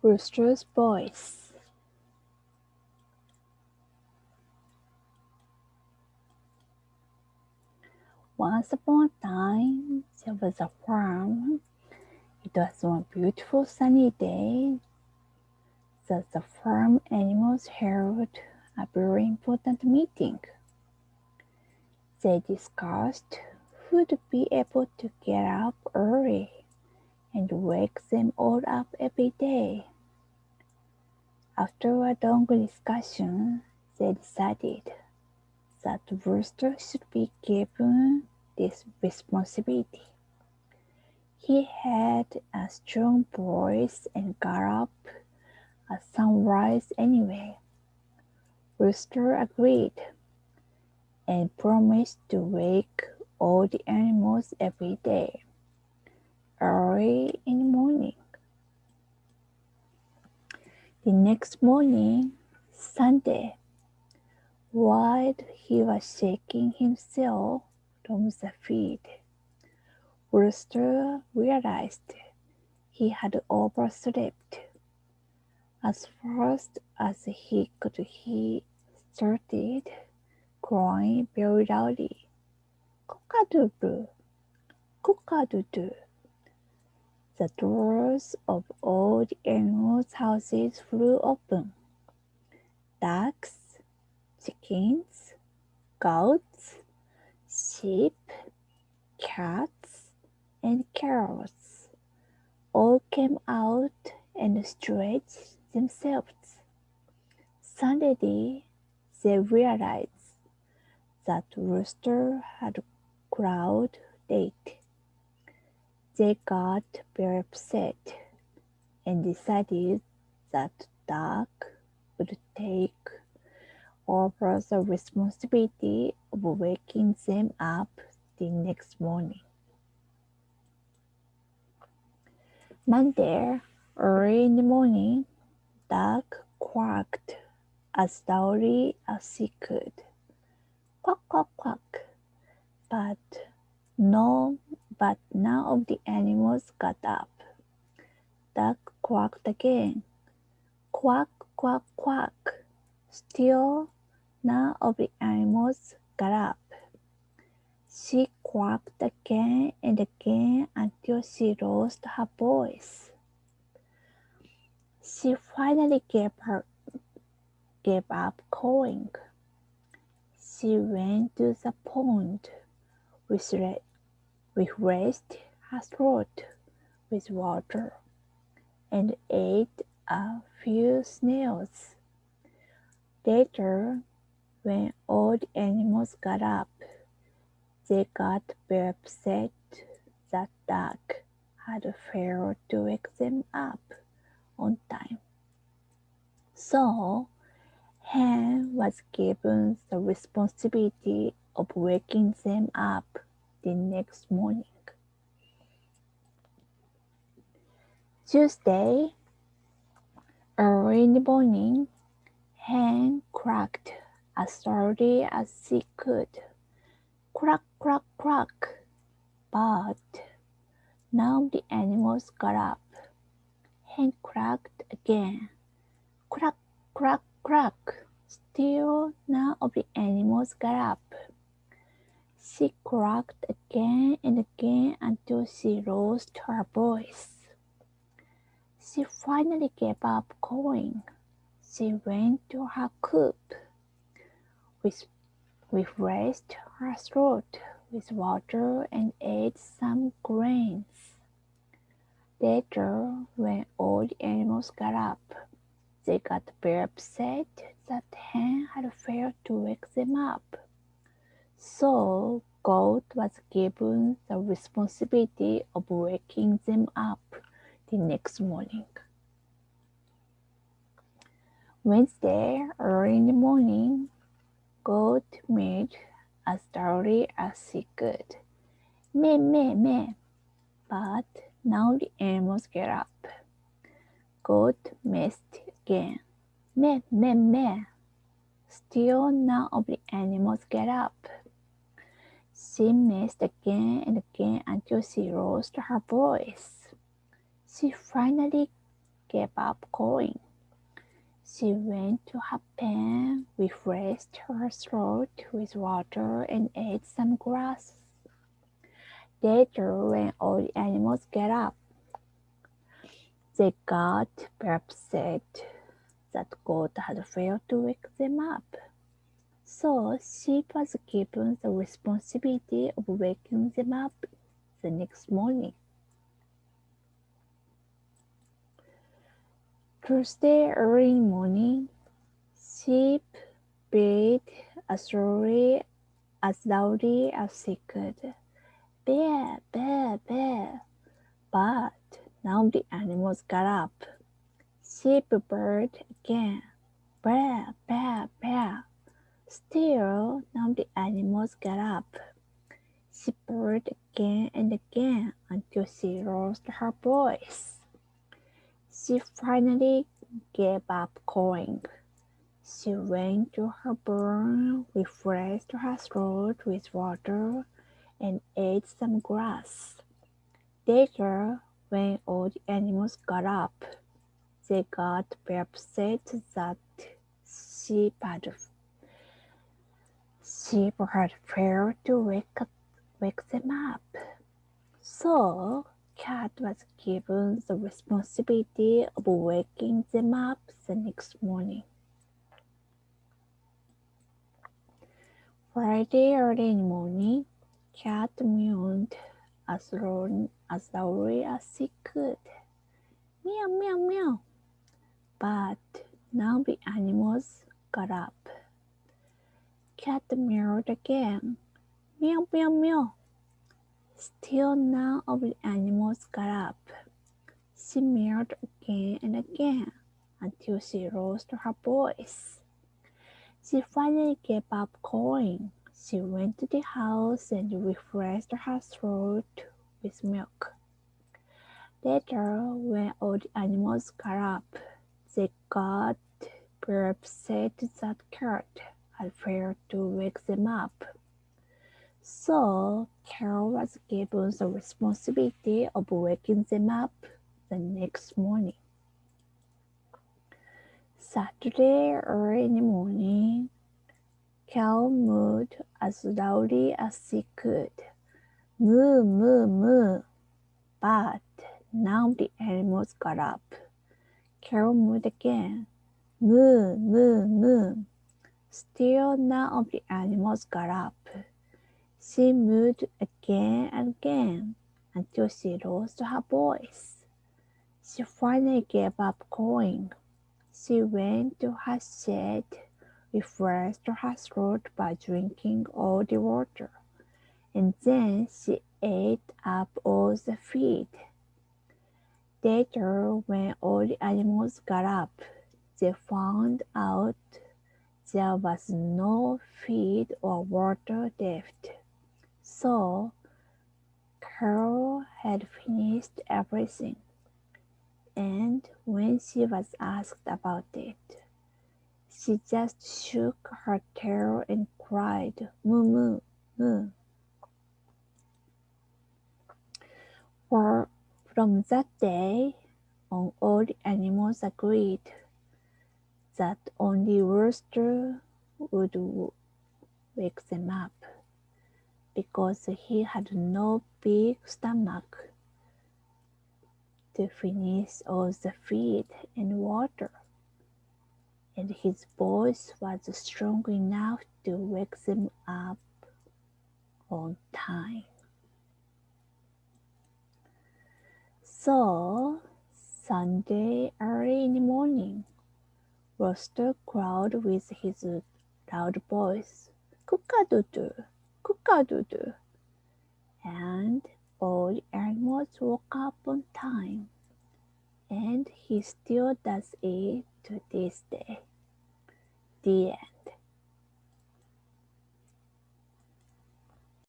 Rooster's voice. Once upon a time, there was a farm. It was one beautiful sunny day that the farm animals held a very important meeting. They discussed who would be able to get up early and wake them all up every day. After a long discussion, they decided that Rooster should be given this responsibility. He had a strong voice and got up at sunrise anyway. Rooster agreed and promised to wake all the animals every day, early in the morning. The next morning, Sunday, while he was shaking himself from the feed, Rooster realized he had overslept. As fast as he could, he started crying very loudly. Cock-a-doodle, cock-a-doodle. The doors of all the animals' houses flew open. Ducks, chickens, goats, sheep, cats, and carrots all came out and stretched themselves. Suddenly, they realized that Rooster had crowed late. They got very upset and decided that Duck would take over the responsibility of waking them up the next morning. Monday, early in the morning, Duck quacked as loudly as he could. Quack, quack, quack. But none of the animals got up. Duck quacked again. Quack, quack, quack. Still, none of the animals got up. She quacked again and again until she lost her voice. She finally gave up calling. She went to the pond, refreshed her throat with water, and ate a few snails. Later, when all the animals got up, they got very upset that Duck had failed to wake them up on time. So, Hen was given the responsibility of waking them up the next morning. Tuesday, early in the morning, Hen quacked as loudly as she could. Quack, quack, quack. But now the animals got up. Hen quacked again. Quack, quack, quack. Still none of the animals got up. She quacked again and again until she lost her voice. She finally gave up calling. She went to her coop, refreshed her throat with water and ate some grains. Later, when all the animals got up, they got very upset that Hen had failed to wake them up. So, Goat was given the responsibility of waking them up the next morning. Wednesday, early in the morning, Goat mewed as loudly as he could. Meh, meh, meh. But now the animals get up. Goat messed again. Meh, meh, meh. Still none of the animals get up. She messed again and again until she lost her voice. She finally gave up calling. She went to her pen, refreshed her throat with water, and ate some grass. Later, when all the animals get up, they got very upset that God had failed to wake them up. So she was given the responsibility of waking them up the next morning. Tuesday early in the morning, sheep brayed as loudly as they could. Bear, bear, bear. But now the animals got up. Sheep brayed again. Bear, bear, bear. Still, now the animals got up. She brayed again and again until she lost her voice. She finally gave up calling. She went to her barn, refreshed her throat with water, and ate some grass. Later, when all the animals got up, they got very upset that sheep had failed to wake them up. So, Cat was given the responsibility of waking them up the next morning. Friday early in the morning, Cat mewed as loudly as she could. Meow, meow, meow. But now the animals got up. Cat mewed again. Meow, meow, meow. Still none of the animals got up. She mewed again and again until she lost her voice. She finally gave up calling. She went to the house and refreshed her throat with milk. Later, when all the animals got up, they got very upset that Cat had failed to wake them up. So, Carol was given the responsibility of waking them up the next morning. Saturday early in the morning, Carol mooed as loudly as she could. Moo, moo, moo. But now the animals got up. Carol mooed again. Moo, moo, moo. Still none of the animals got up. She mooed again and again until she lost her voice. She finally gave up calling. She went to her shed, refreshed her throat by drinking all the water, and then she ate up all the feed. Later, when all the animals got up, they found out there was no feed or water left. So, Carol had finished everything, and when she was asked about it, she just shook her tail and cried, moo, moo, moo. From that day on, all the animals agreed that only Rooster would wake them up, because he had no big stomach to finish all the feed and water, and his voice was strong enough to wake them up on time. So, Sunday early in the morning, Rooster crowed with his loud voice, "Cook-a-doodle, cook-a-doodle," and all the animals woke up on time, and he still does it to this day. The end.